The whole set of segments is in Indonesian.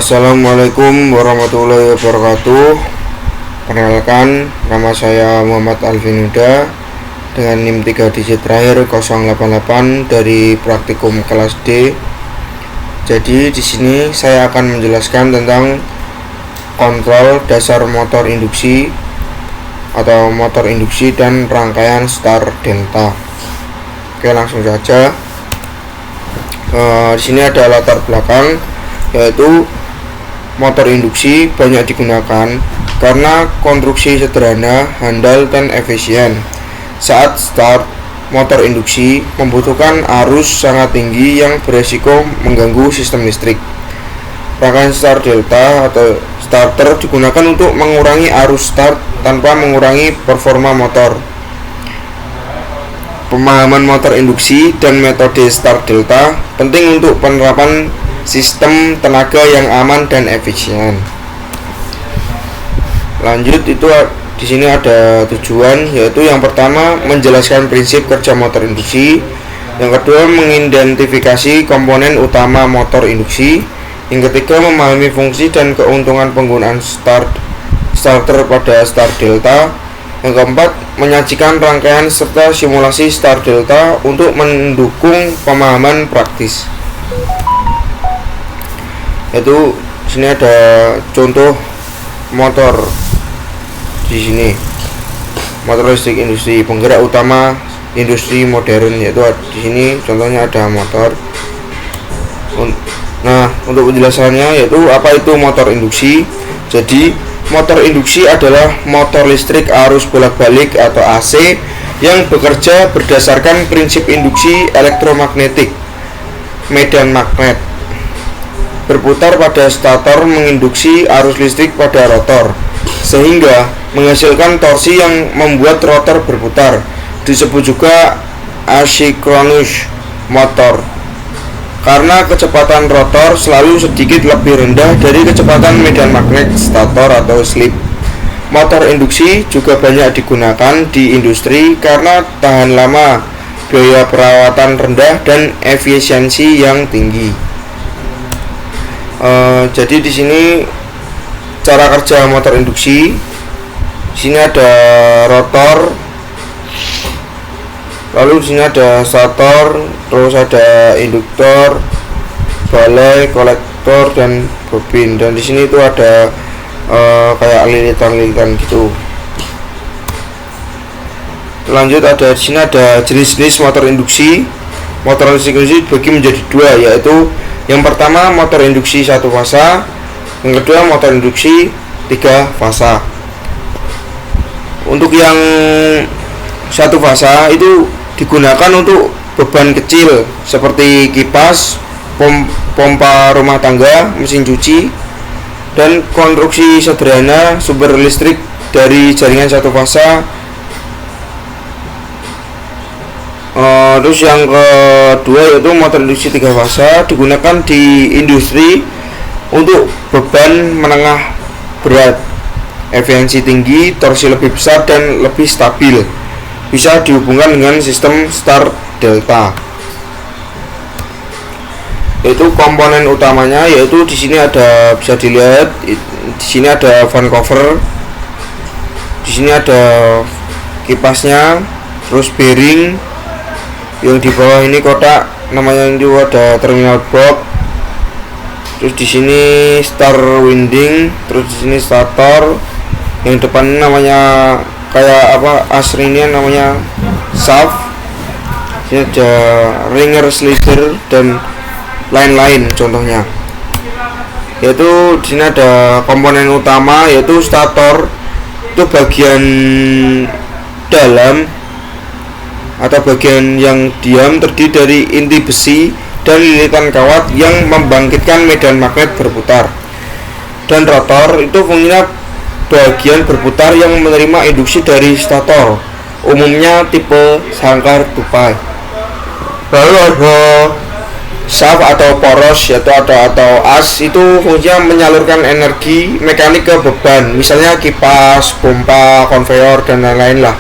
Assalamualaikum warahmatullahi wabarakatuh. Perkenalkan, nama saya Muhammad Alvin Huda dengan NIM 3 digit terakhir 088 dari praktikum kelas D. Jadi di sini saya akan menjelaskan tentang kontrol dasar motor induksi atau motor induksi dan rangkaian start delta. Oke, langsung saja. Di sini ada latar belakang, yaitu motor induksi banyak digunakan karena konstruksi sederhana, handal, dan efisien. Saat start, motor induksi membutuhkan arus sangat tinggi yang beresiko mengganggu sistem listrik. Rangkaian start delta atau starter digunakan untuk mengurangi arus start tanpa mengurangi performa motor. Pemahaman motor induksi dan metode start delta penting untuk penerapan sistem tenaga yang aman dan efisien. Lanjut, itu di sini ada tujuan, yaitu yang pertama menjelaskan prinsip kerja motor induksi, yang kedua mengidentifikasi komponen utama motor induksi, yang ketiga memahami fungsi dan keuntungan penggunaan starter pada start delta, yang keempat menyajikan rangkaian serta simulasi start delta untuk mendukung pemahaman praktis. Yaitu di sini ada contoh motor, di sini motor listrik industri, penggerak utama industri modern, yaitu di sini contohnya ada motor. Nah, untuk penjelasannya, yaitu apa itu motor induksi. Jadi motor induksi adalah motor listrik arus bolak-balik atau AC yang bekerja berdasarkan prinsip induksi elektromagnetik medan magnet. Berputar pada stator menginduksi arus listrik pada rotor, sehingga menghasilkan torsi yang membuat rotor berputar. Disebut juga asynchronous motor karena kecepatan rotor selalu sedikit lebih rendah dari kecepatan medan magnet stator atau slip. Motor induksi juga banyak digunakan di industri karena tahan lama, biaya perawatan rendah, dan efisiensi yang tinggi. Jadi di sini cara kerja motor induksi. Di sini ada rotor, lalu di sini ada stator, terus ada induktor, balai, kolektor, dan bobin. Dan di sini itu ada kayak lilitan-lilitan gitu. Lanjut, ada di sini ada jenis-jenis motor induksi. Motor induksi dibagi menjadi dua, yaitu yang pertama motor induksi satu fasa, yang kedua motor induksi tiga fasa. Untuk yang satu fasa itu digunakan untuk beban kecil seperti kipas, pompa rumah tangga, mesin cuci, dan konstruksi sederhana sumber listrik dari jaringan satu fasa. Terus yang kedua yaitu motor induksi tiga fasa, digunakan di industri untuk beban menengah berat, efisiensi tinggi, torsi lebih besar, dan lebih stabil. Bisa dihubungkan dengan sistem start delta. Yaitu komponen utamanya, yaitu di sini ada, bisa dilihat di sini ada fan cover, di sini ada kipasnya, terus bearing. Yang di bawah ini kotak namanya itu ada terminal box. Terus di sini star winding, terus di sini stator. Yang depan namanya kayak apa, aslinya namanya shaft. Ini ada ringer slider dan lain-lain contohnya. Yaitu di sini ada komponen utama, yaitu stator. Itu bagian dalam atau bagian yang diam terdiri dari inti besi dan lilitan kawat yang membangkitkan medan magnet berputar. Dan rotor itu fungsinya bagian berputar yang menerima induksi dari stator, umumnya tipe sangkar tupai. Lalu ada shaft atau poros, yaitu atau as, itu fungsinya menyalurkan energi mekanik ke beban, misalnya kipas, pompa, konveyor, dan lain-lain lah.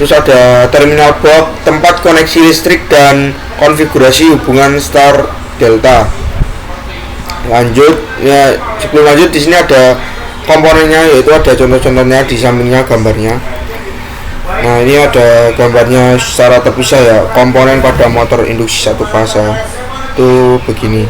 Terus ada terminal box, tempat koneksi listrik dan konfigurasi hubungan start delta. Lanjut ya, sebelum lanjut di sini ada komponennya, yaitu ada contoh-contohnya di sampingnya gambarnya. Nah ini ada gambarnya secara terpisah ya, komponen pada motor induksi satu fase itu begini.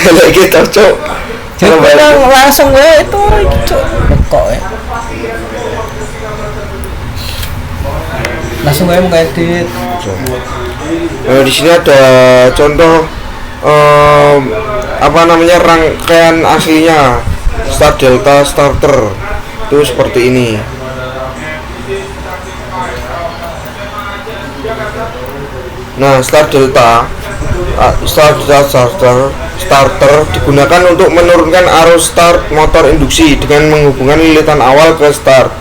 Kayak gitu cok. Langsung gue itu kok ya. Langsung gue mengedit. Nah, di sini ada contoh apa namanya, rangkaian aslinya start delta starter itu seperti ini. Nah start delta starter digunakan untuk menurunkan arus start motor induksi dengan menghubungkan lilitan awal ke start,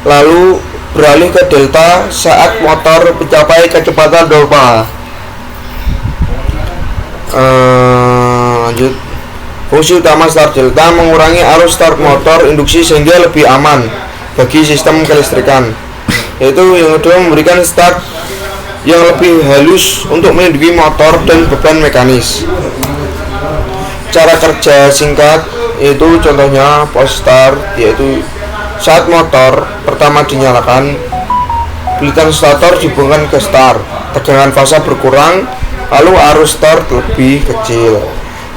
lalu beralih ke delta saat motor mencapai kecepatan normal. Lanjut. Fungsi utama start delta mengurangi arus start motor induksi sehingga lebih aman bagi sistem kelistrikan, yaitu yang kedua memberikan start yang lebih halus untuk melindungi motor dan beban mekanis. Cara kerja singkat yaitu contohnya post start, yaitu saat motor pertama dinyalakan, pilihan starter dihubungkan ke start, tegangan fase berkurang, lalu arus start lebih kecil.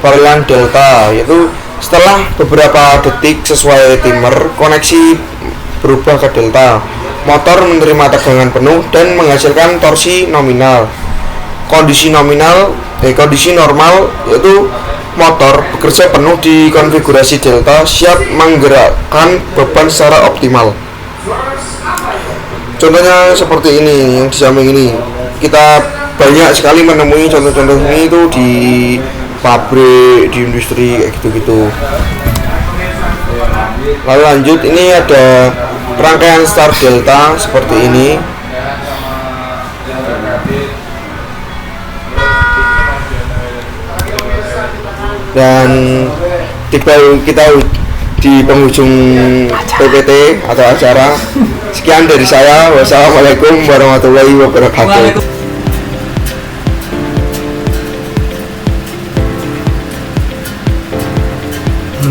Varian delta yaitu setelah beberapa detik sesuai timer, koneksi berubah ke delta, motor menerima tegangan penuh dan menghasilkan torsi nominal. Kondisi normal yaitu motor bekerja penuh di konfigurasi delta, siap menggerakkan beban secara optimal. Contohnya seperti ini, yang di samping ini kita banyak sekali menemui contoh-contoh ini itu di pabrik, di industri kayak gitu-gitu. Lalu lanjut, ini ada rangkaian start delta seperti ini. Dan kita di penghujung PPT atau acara. Sekian dari saya. Wassalamualaikum warahmatullahi wabarakatuh.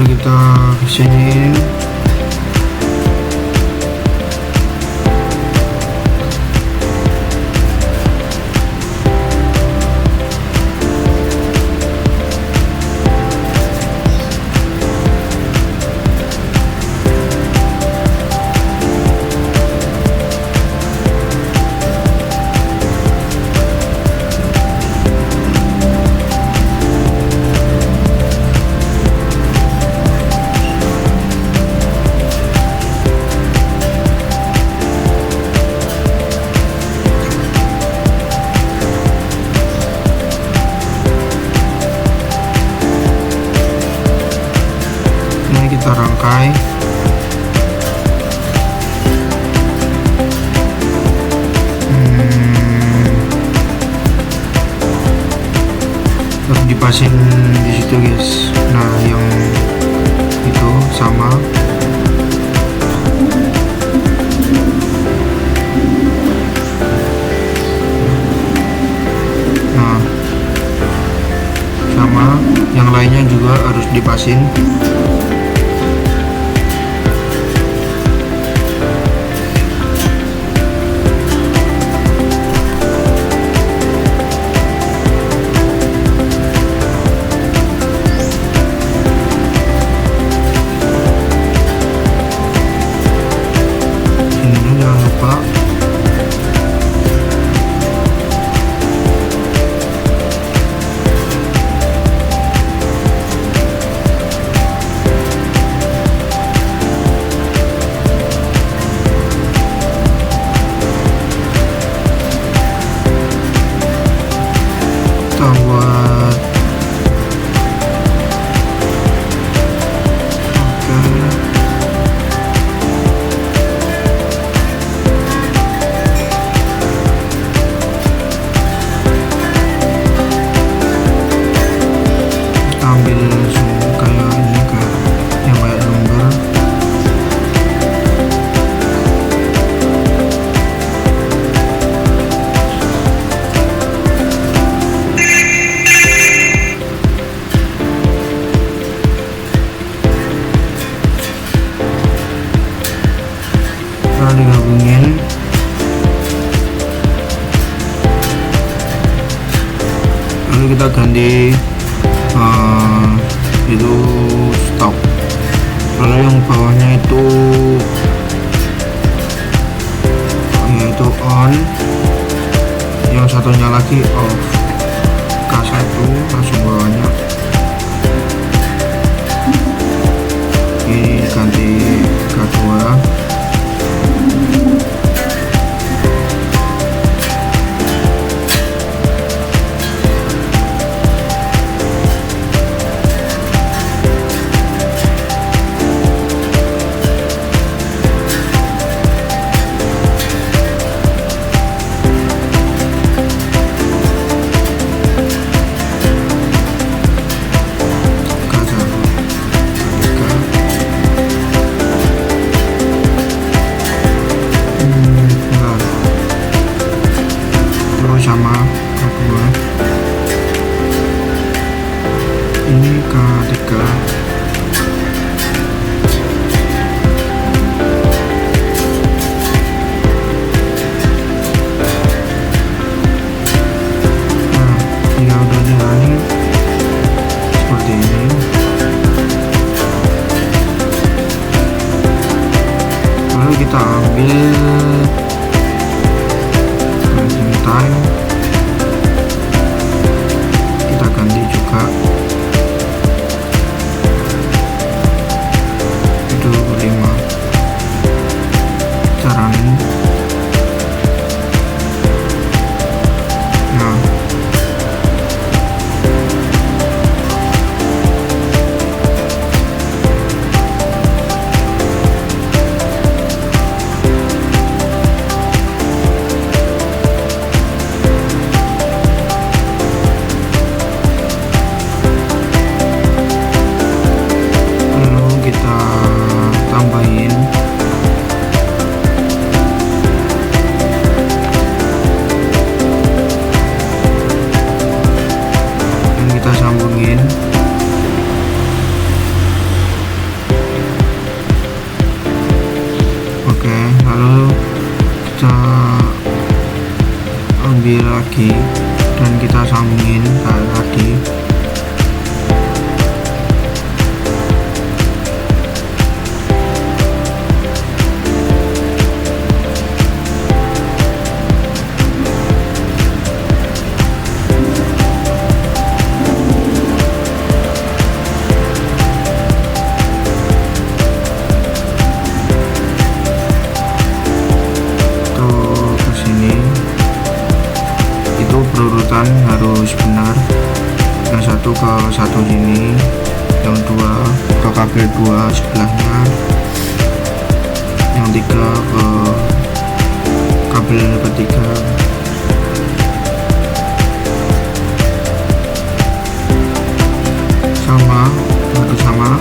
Kita kesini. Kita rangkai. Terus dipasin di situ guys. Nah yang itu sama. Nah sama yang lainnya juga harus dipasin. ganti itu stop. Lalu yang bawahnya itu yaitu on, yang satunya lagi off. K1 langsung bawahnya ini ganti K2. Sama K2 ini K3. Nah, jika udah jalan seperti ini, lalu kita ambil time, kita ganti juga itu 5 cara ini. Nah, kita tambahin dan kita sambungin. Oke, lalu kita ambil lagi dan kita sambungin kayak tadi. Berurutan harus benar, yang satu ke satu sini, yang dua ke kabel 2 sebelahnya, yang 3 ke kabel ketiga. Sama, harus sama.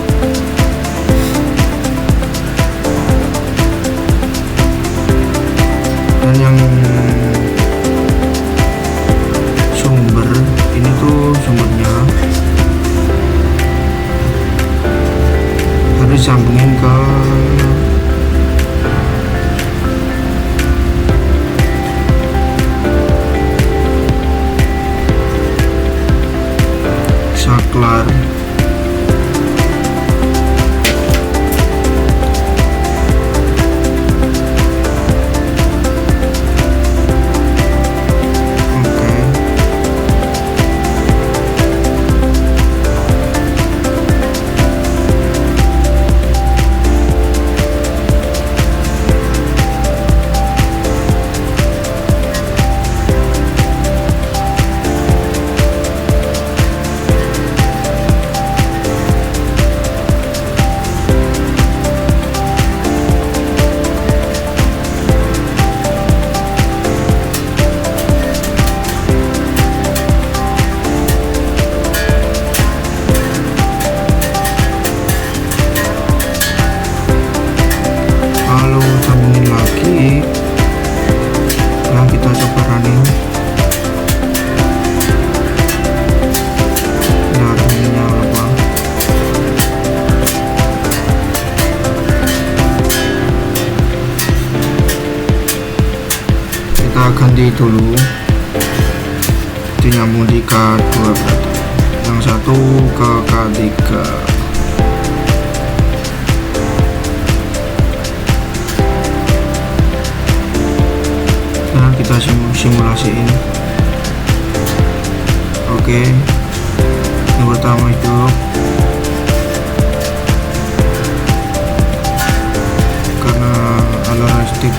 Dan yang sumber ini tuh sumbernya harus sambungin ke saklar. ganti dulu, berarti nyambung di K2 berarti. Yang satu ke K3. Nah, kita simulasiin. Oke. Yang pertama hidup. Karena aliran listrik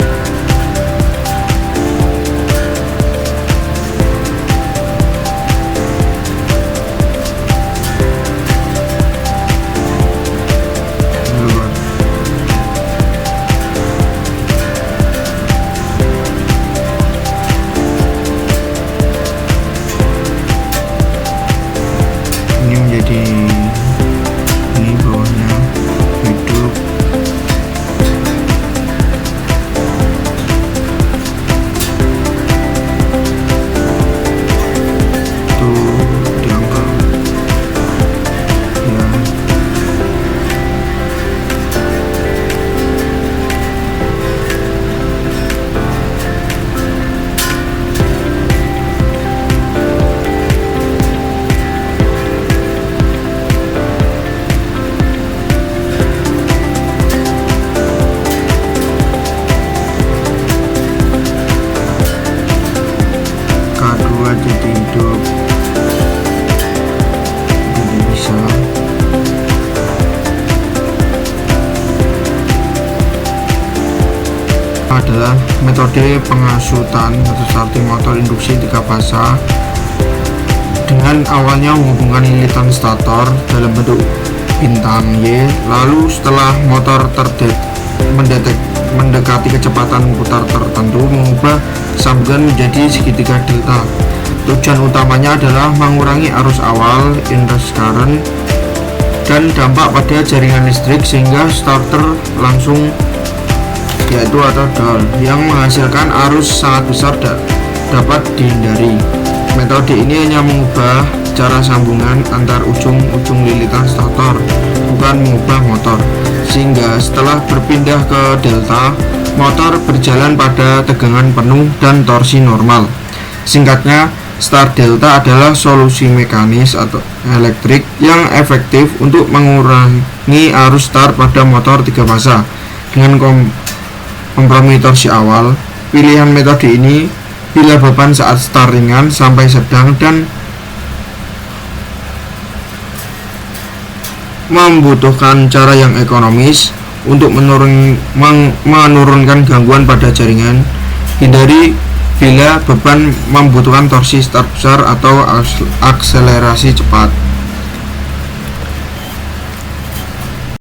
ini menjadi ini bawahnya hidup. Tuh diangkat ya. K2 jadi hidup, jadi bisa. Adalah metode pengasutan atau starting motor induksi 3 fasa dengan awalnya menghubungkan lilitan stator dalam bentuk bintang Y, lalu setelah motor mendekati kecepatan putar tertentu mengubah sambungan menjadi segitiga delta. Tujuan utamanya adalah mengurangi arus awal, inrush current, dan dampak pada jaringan listrik sehingga starter langsung yaitu atau down yang menghasilkan arus sangat besar dapat dihindari. Metode ini hanya mengubah cara sambungan antar ujung-ujung lilitan stator, bukan mengubah motor, sehingga setelah berpindah ke delta, motor berjalan pada tegangan penuh dan torsi normal. Singkatnya, start delta adalah solusi mekanis atau elektrik yang efektif untuk mengurangi arus start pada motor 3 fasa dengan kompromi torsi awal. Pilihan metode ini bila beban saat start ringan sampai sedang dan membutuhkan cara yang ekonomis untuk menurunkan gangguan pada jaringan. Hindari bila beban membutuhkan torsi start besar atau akselerasi cepat.